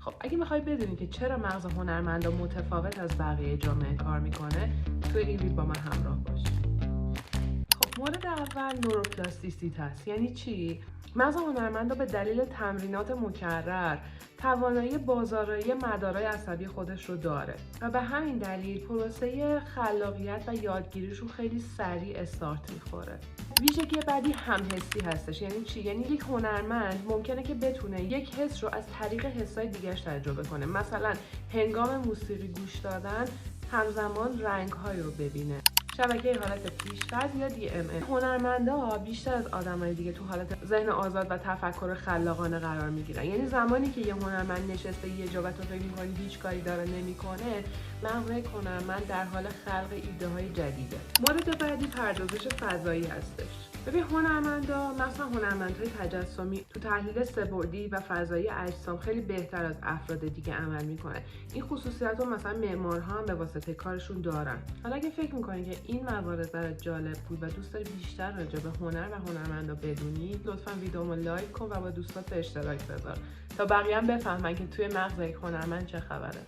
خب اگه میخوای بدونی که چرا مغز هنرمندا متفاوت از بقیه جامعه کار میکنه، توی این ویدیو با من همراه باش. خب مورد اول نوروپلاستیسیته است. یعنی چی؟ مغز هنرمندا به دلیل تمرینات مکرر توانایی بازآرایی مدارهای عصبی خودش رو داره و به همین دلیل پروسه خلاقیت و یادگیریشون خیلی سریع استارت میخوره. ویژگی بعدی همحسی هستش. یعنی چی؟ یعنی یک هنرمند ممکنه که بتونه یک حس رو از طریق حسای دیگه‌اش تجربه کنه. مثلا هنگام موسیقی گوش دادن همزمان رنگ‌هایی رو ببینه. شبکه حالت پیش‌فرض یا DMN. هنرمندا بیشتر از آدمای دیگه تو حالت ذهن آزاد و تفکر خلاقانه قرار میگیرن. یعنی زمانی که یه هنرمند نشسته یه جا و تو فکر می‌کنی هیچ کاری داره نمی‌کنه، مغز یک هنرمند در حال خلق ایده‌های جدیده. مورد بعدی پردازش فضایی هستش. ببین هنرمندا، مثلا هنرمندهای تجسمی، تو تحلیل سه‌بعدی و فضایی اجسام خیلی بهتر از افراد دیگه عمل میکنه. این خصوصیت رو مثلا معمارها هم به واسطه کارشون دارن. حالا اگه فکر میکنی که این موارد برات جالب بود و دوست داری بیشتر راجع به هنر و هنرمندا بدونی، لطفاً ویدیومو لایک کن و با دوستات به اشتراک بذار تا بقیه هم بفهمن که توی مغز یک هنرمند چه خبره.